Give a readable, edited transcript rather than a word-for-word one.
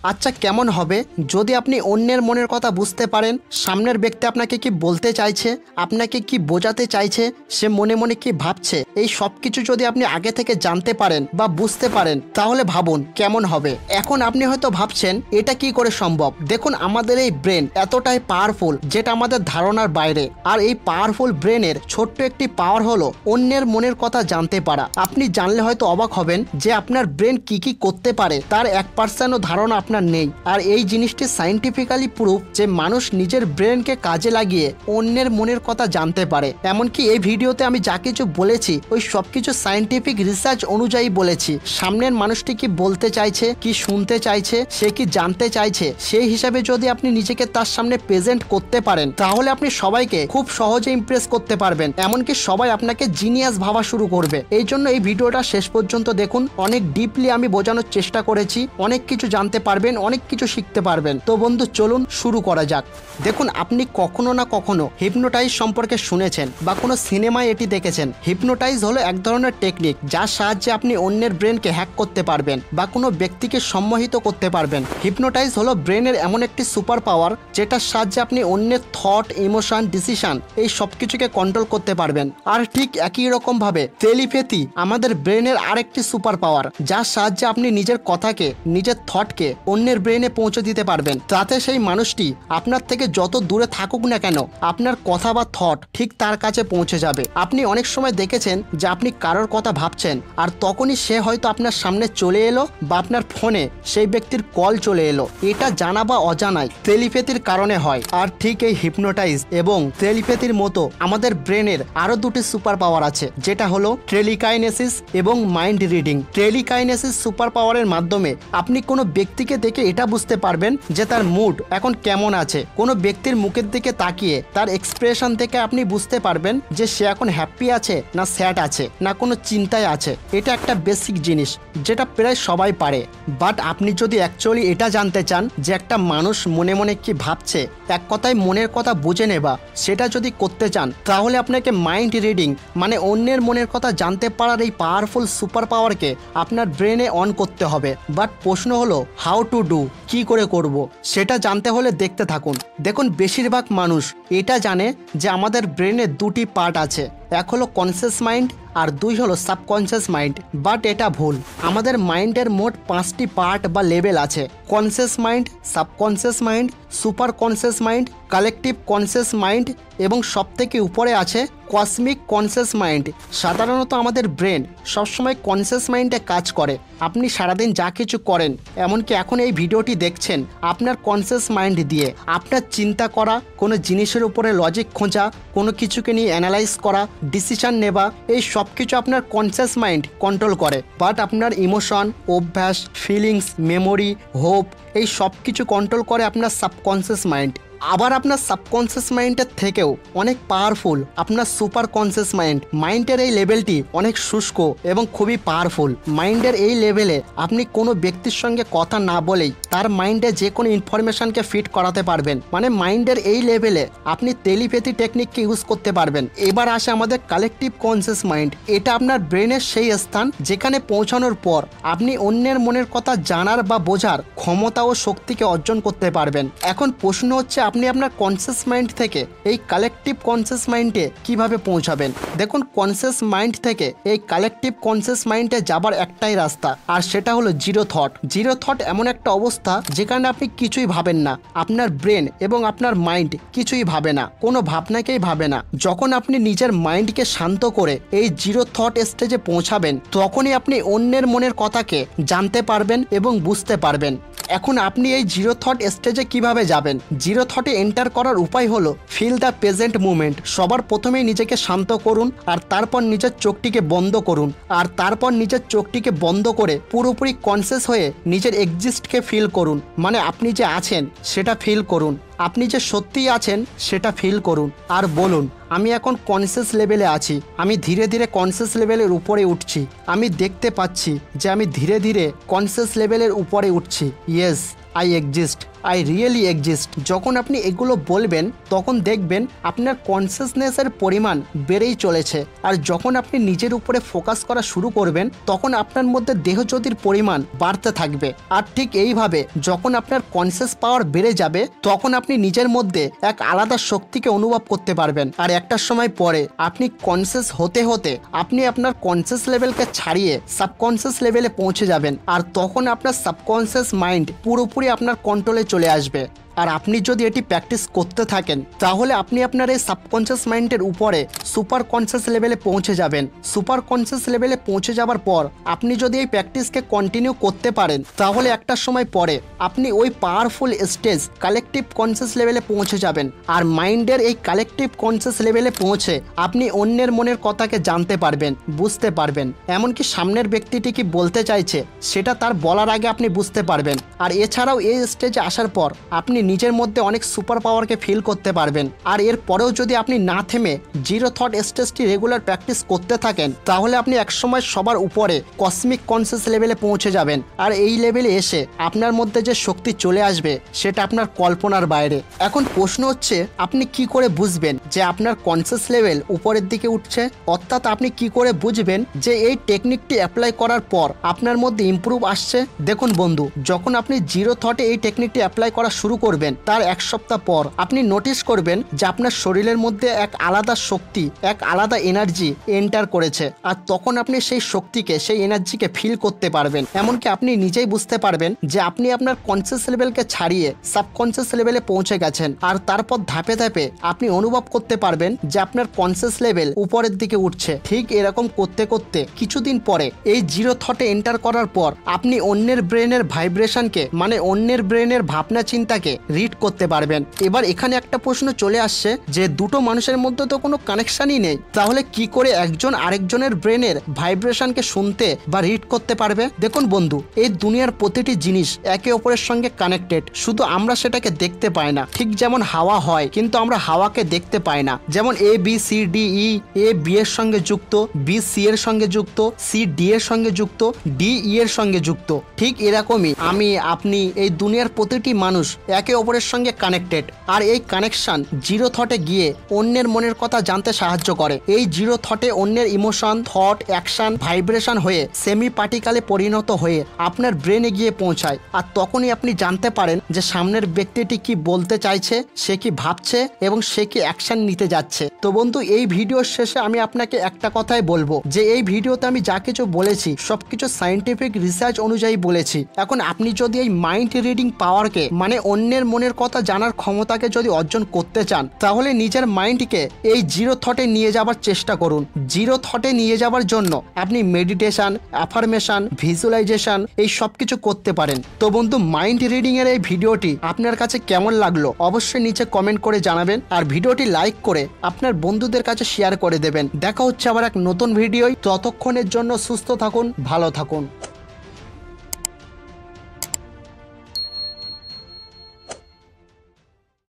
আচ্ছা কেমন হবে যদি আপনি অন্যের মনের কথা বুঝতে পারেন, সামনের ব্যক্তি আপনাকে কি বলতে চাইছে, আপনাকে কি বোঝাতে চাইছে, সে মনে মনে কি ভাবছে, এই সব কিছু যদি আপনি আগে থেকে জানতে পারেন বা বুঝতে পারেন তাহলে ভাবুন কেমন হবে। এখন আপনি হয়তো ভাবছেন এটা কি করে সম্ভব। দেখুন আমাদের এই ব্রেন এতটাই পাওয়ারফুল যেটা আমাদের ধারণার বাইরে। আর এই পাওয়ারফুল ব্রেনের ছোট্ট একটি পাওয়ার হলো অন্যের মনের কথা জানতে পারা। আপনি জানলে হয়তো অবাক হবেন যে আপনার ব্রেন কি কি করতে পারে তার 1%ও ধারণা আপনার নেই। আর এই জিনিসটি সাইন্টিফিক্যালি প্রুফ যে মানুষ নিজের ব্রেনকে কাজে লাগিয়ে অন্যের মনের কথা জানতে পারে। এমনকি এই ভিডিওতে আমি যা কিছু বলেছি ওই সবকিছু সাইন্টিফিক রিসার্চ অনুযায়ী বলেছি। সামনের মানুষটি কি বলতে চাইছে, কি শুনতে চাইছে, সে কি জানতে চাইছে, সেই হিসাবে যদি আপনি নিজেকে তার সামনে প্রেজেন্ট করতে পারেন তাহলে আপনি সবাইকে খুব সহজে ইমপ্রেস করতে পারবেন। এমনকি সবাই আপনাকে জিনিয়াস ভাবা শুরু করবে। এই জন্য এই ভিডিওটা শেষ পর্যন্ত দেখুন। অনেক ডিপলি আমি বোঝানোর চেষ্টা করেছি, অনেক কিছু জানতে পারবেন, অনেক কিছু শিখতে পারবেন। তো বন্ধু চলুন শুরু করা যাক। দেখুন আপনি কখনো না কখনো হিপনোটাইজ সম্পর্কে শুনেছেন বা কোনো সিনেমায় এটি দেখেছেন। হিপনোটাইজ হলো এক ধরনের টেকনিক যার সাহায্যে আপনি অন্যের ব্রেনকে হ্যাক করতে পারবেন বা কোনো ব্যক্তিকে সম্মোহিত করতে পারবেন। হিপনোটাইজ হলো ব্রেনের এমন একটি সুপার পাওয়ার যেটার সাহায্যে আপনি অন্যের থট, ইমোশন, ডিসিশন এই সব কিছুকে কন্ট্রোল করতে পারবেন। আর ঠিক একই রকম ভাবে টেলিপ্যাথি আমাদের ব্রেনের আরেকটি সুপার পাওয়ার যার সাহায্যে আপনি নিজের কথাকে, নিজের থটকে অন্যের ব্রেনে পৌঁছে দিতে পারবেন। তাতে সেই মানুষটি আপনার থেকে যত দূরে থাকুক না কেন আপনার কথা বা থট ঠিক তার কাছে পৌঁছে যাবে। আপনি অনেক সময় দেখেছেন যে আপনি কারোর কথা ভাবছেন আর তখনই সে হয়তো আপনার সামনে চলে এলো বা আপনার ফোনে সেই ব্যক্তির কল চলে এলো। এটা জানা বা অজানায় টেলিপ্যাথির কারণে হয়। আর ঠিক এই হিপনোটাইজ এবং টেলিপ্যাথির মতো আমাদের ব্রেনের আরো দুটি সুপার পাওয়ার আছে, যেটা হলো টেলিকাইনেসিস এবং মাইন্ড রিডিং। টেলিকাইনেসিস সুপার পাওয়ারের মাধ্যমে আপনি কোনো ব্যক্তিকে দেখে এটা বুঝতে পারবেন যে তার মুড এখন কেমন আছে। কোনো ব্যক্তির মুখের দিকে তাকিয়ে তার এক্সপ্রেশন থেকে আপনি বুঝতে পারবেন যে সে এখন হ্যাপি আছে না স্যাড আছে না কোনো চিন্তায় আছে। এটা একটা বেসিক জিনিস যেটা প্রায় সবাই পারে। বাট আপনি যদি অ্যাকচুয়ালি এটা জানতে চান যে একটা মানুষ মনে মনে কি ভাবছে, এক কথায় মনের কথা বুঝে নেবা, সেটা যদি করতে চান তাহলে আপনাকে মাইন্ড রিডিং মানে অন্যের মনের কথা জানতে পারার এই পাওয়ারফুল সুপার পাওয়ারকে আপনার ব্রেনে অন করতে হবে। বাট প্রশ্ন হলো হাউ টু ডু, কি করে করব, সেটা জানতে হলে দেখতে থাকুন। দেখুন বেশিরভাগ মানুষ এটা জানে যে আমাদের ব্রেনে দুটি পার্ট আছে, এক হলো কনসিয়াস মাইন্ড আর দুই হলো সাবকনসিয়াস মাইন্ড। বাট এটা ভুল। আমাদের মাইন্ডের মোট 5টি পার্ট বা লেভেল আছে: conscious mind, subconscious mind, super conscious mind, collective conscious mind এবং সবথেকে উপরে আছে কসমিক কনসিয়াস মাইন্ড। সাধারণত আমাদের ব্রেন সবসময় কনসিয়াস মাইন্ডে কাজ করে। আপনি সারাদিন যা কিছু করেন, এমনকি এখন এই ভিডিওটি দেখছেন, আপনার কনসিয়াস মাইন্ড দিয়ে আপনার চিন্তা করা, কোনো জিনিসের উপরে লজিক খোঁজা, কোনো কিছুকে নিয়ে অ্যানালাইজ করা, ডিসিশন নেওয়া, এই সব কিছু আপনার কনসিয়াস মাইন্ড কন্ট্রোল করে। বাট আপনার ইমোশন, অভ্যাস, ফিলিংস, মেমোরি, হোপ এই সব কিছু কন্ট্রোল করে আপনার সাবকনসিয়াস মাইন্ড। আবার আপনার সাবকনসিয়াস মাইন্ডের থেকেও অনেক পাওয়ারফুল আপনার সুপার কনসিয়াস মাইন্ড। মাইন্ডের এই লেভেলটি অনেক শুষ্ক এবং খুবই পাওয়ারফুল। মাইন্ডের এই লেভেলে আপনি কোনো ব্যক্তির সঙ্গে কথা না বলেই তার মাইন্ডে যে কোনো ইনফরমেশনকে ফিট করাতে পারবেন। মানে মাইন্ডের এই লেভেলে আপনি টেলিপ্যাথি টেকনিককে ইউজ করতে পারবেন। এবার আসে আমাদের কালেকটিভ কনসিয়াস মাইন্ড। এটা আপনার ব্রেনের সেই স্থান যেখানে পৌঁছানোর পর আপনি অন্যের মনের কথা জানার বা বোঝার ক্ষমতা ও শক্তিকে অর্জন করতে পারবেন। এখন প্রশ্ন হচ্ছে আপনি আপনার কনসিয়াস মাইন্ড থেকে এই কালেকটিভ কনসিয়াস মাইন্ডে কিভাবে পৌঁছাবেন। দেখুন কনসিয়াস মাইন্ড থেকে এই কালেকটিভ কনসিয়াস মাইন্ডে যাবার একটাই রাস্তা, আর সেটা হলো জিরো থট। জিরো থট এমন একটা অবস্থা যেখানে আপনি কিছুই ভাবেন না, আপনার ব্রেন এবং আপনার মাইন্ড কিছুই ভাবে না, কোনো ভাবনাকেই ভাবে না। যখন আপনি নিজের মাইন্ডকে শান্ত করে এই জিরো থট স্টেজে পৌঁছাবেন তখনই আপনি অন্যের মনের কথাকে জানতে পারবেন এবং বুঝতে পারবেন। এখন আপনি এই জিরো থট স্টেজে কিভাবে যাবেন? জিরো থটে এন্টার করার উপায় হলো ফিল দ্য প্রেজেন্ট মুমেন্ট। সবার প্রথমেই নিজেকে শান্ত করুন আর তারপর নিজের চোখটিকে বন্ধ করুন, আর তারপর নিজের চোখটিকে বন্ধ করে পুরোপুরি কনসিয়াস হয়ে নিজের এক্সিস্টকে ফিল করুন। মানে আপনি যে আছেন সেটা ফিল করুন, আপনি যে সত্যিই আছেন সেটা ফিল করুন আর বলুন আমি এখন কনসিয়াস লেভেলে আছি, আমি ধীরে ধীরে কনসিয়াস লেভেলের উপরে উঠছি, আমি দেখতে পাচ্ছি যে আমি ধীরে ধীরে কনসিয়াস লেভেলের উপরে উঠছি। Yes, I exist, I really exist. যখন আপনি এগুলো বলবেন তখন দেখবেন আপনার কনসিয়াসনেসের পরিমাণ বেড়েই চলেছে। আর যখন আপনি নিজের উপরে ফোকাস করা শুরু করবেন তখন আপনার মধ্যে দেহজ্যোতির পরিমাণ বাড়তে থাকবে। আর ঠিক এইভাবে যখন আপনার কনসিয়াস পাওয়ার বেড়ে যাবে তখন আপনি নিজের মধ্যে এক আলাদা শক্তিকে অনুভব করতে পারবেন। আর একটা সময় পরে আপনি কনসিয়াস হতে হতে আপনি আপনার কনসিয়াস লেভেলকে ছাড়িয়ে সাবকনসিয়াস লেভেলে পৌঁছে যাবেন। আর তখন আপনার সাবকনসিয়াস মাইন্ড পুরোপুরি আপনার কন্ট্রোলে চলে আসবে। আর আপনি যদি এটি প্র্যাকটিস করতে থাকেন তাহলে আপনি আপনার এই সাবকনসিয়াস মাইন্ডের উপরে সুপার কনসিয়াস লেভেলে পৌঁছে যাবেন। সুপার কনসিয়াস লেভেলে পৌঁছে যাবার পর আপনি যদি এই প্র্যাকটিসকে কন্টিনিউ করতে পারেন তাহলে একটা সময় পরে আপনি ওই পাওয়ারফুল স্টেজ কালেকটিভ কনসিয়াস লেভেলে পৌঁছে যাবেন। আর মাইন্ডের এই কালেকটিভ কনসিয়াস লেভেলে পৌঁছে আপনি অন্যের মনের কথাকে জানতে পারবেন, বুঝতে পারবেন। এমনকি সামনের ব্যক্তিটি কি বলতে চাইছে সেটা তার বলার আগে আপনি বুঝতে পারবেন। আর এছাড়াও এই স্টেজে আসার পর আপনি নিজের মধ্যে অনেক সুপার পাওয়ারকে ফিল করতে পারবেন। আর এর পরেও যদি আপনি না থেমে জিরো থট স্টেজটি রেগুলার প্র্যাকটিস করতে থাকেন তাহলে আপনি একসময় সবার উপরে কসমিক কনসিয়াস লেভেলে পৌঁছে যাবেন। আর এই লেভেলে এসে আপনার মধ্যে যে শক্তি চলে আসবে সেটা আপনার কল্পনার বাইরে। এখন প্রশ্ন হচ্ছে আপনি কি করে বুঝবেন যে আপনার কনসিয়াস লেভেল উপরের দিকে উঠছে? অর্থাৎ আপনি কি করে বুঝবেন যে এই টেকনিকটি অ্যাপ্লাই করার পর আপনার মধ্যে ইমপ্রুভ আসছে? দেখুন বন্ধু, যখন আপনি জিরো থটে এই টেকনিকটি অ্যাপ্লাই করা শুরু করবেন তার এক সপ্তাহ পর আপনি নোটিস করবেন যে আপনার শরীরের মধ্যে এক আলাদা শক্তি, এক আলাদা এনার্জি এন্টার করেছে। আর তখন আপনি সেই শক্তিকে, সেই এনার্জিকে ফিল করতে পারবেন। এমনকি আপনি নিজেই বুঝতে পারবেন যে আপনি আপনার কনসিয়াস লেভেলকে ছাড়িয়ে সাবকনসিয়াস লেভেলে পৌঁছে গেছেন। আর তারপর ধাপে ধাপে আপনি অনুভব করতে পারবেন যে আপনার কনসিয়াস লেভেল উপরের দিকে উঠছে। ঠিক এরকম করতে করতে কিছুদিন পরে এই জিরো থটে এন্টার করার পর আপনি অন্যের ব্রেনের ভাইব্রেশনকে, মানে অন্যের ব্রেনের ভাবনা চিন্তাকে রিড করতে পারবেন। এবার এখানে একটা প্রশ্ন চলে আসছে যে দুটো মানুষের মধ্যে তো কোনো কানেকশনই নেই, তাহলে কি করে একজন আরেকজনের ব্রেনের ভাইব্রেশনকে শুনতে বা রিড করতে পারবে? দেখুন বন্ধু, এই দুনিয়ার প্রতিটি জিনিস একে অপরের সঙ্গে কানেক্টেড, শুধু আমরা সেটাকে দেখতে পাই না। ঠিক যেমন হাওয়া হয় কিন্তু আমরা হাওয়াকে দেখতে পাই না। যেমন A B C D E, A B এর সঙ্গে যুক্ত, বি সি এর সঙ্গে যুক্ত, সি ডি এর সঙ্গে যুক্ত, ডি ই এর সঙ্গে যুক্ত। ঠিক এরকমই আমি, আপনি, এই দুনিয়ার প্রতিটি মানুষ একে অপরের সঙ্গে কানেক্টেড। আর এই কানেকশন জিরো থটে গিয়ে অন্যের মনের কথা জানতে সাহায্য করে। এই জিরো থটে অন্যের ইমোশন, থট, অ্যাকশন, ভাইব্রেশন হয়ে সেমি পার্টিকেলে পরিণত হয়ে আপনার ব্রেনে গিয়ে পৌঁছায়। আর তখনই আপনি জানতে পারেন যে সামনের ব্যক্তিটি কি বলতে চাইছে, সে কি ভাবছে এবং সে কি অ্যাকশন নিতে যাচ্ছে। তো বন্ধু, এই ভিডিওর শেষে আমি আপনাকে একটা কথাই বলবো যে এই ভিডিওতে আমি যা কিছু বলেছি সবকিছু সায়েন্টিফিক রিসার্চ অনুযায়ী বলেছি। এখন আপনি যদি এই মাইন্ড রিডিং পাওয়ারকে, মানে অন্যের মনের কথা জানার ক্ষমতাকে যদি অর্জন করতে চান তাহলে নিজের মাইন্ডকে এই জিরো থটে নিয়ে যাবার চেষ্টা করুন। জিরো থটে নিয়ে যাবার জন্য আপনি মেডিটেশন, অ্যাফার্মেশন, ভিজুয়ালাইজেশন এই সব কিছু করতে পারেন। তো বন্ধু, মাইন্ড রিডিং এর এই ভিডিওটি আপনার কাছে কেমন লাগলো অবশ্যই নিচে কমেন্ট করে জানাবেন। আর ভিডিওটি লাইক করে আপনার বন্ধুদের কাছে শেয়ার করে দেবেন। দেখা হচ্ছে আবার এক নতুন ভিডিওয়। ততক্ষণের জন্য সুস্থ থাকুন, ভালো থাকুন।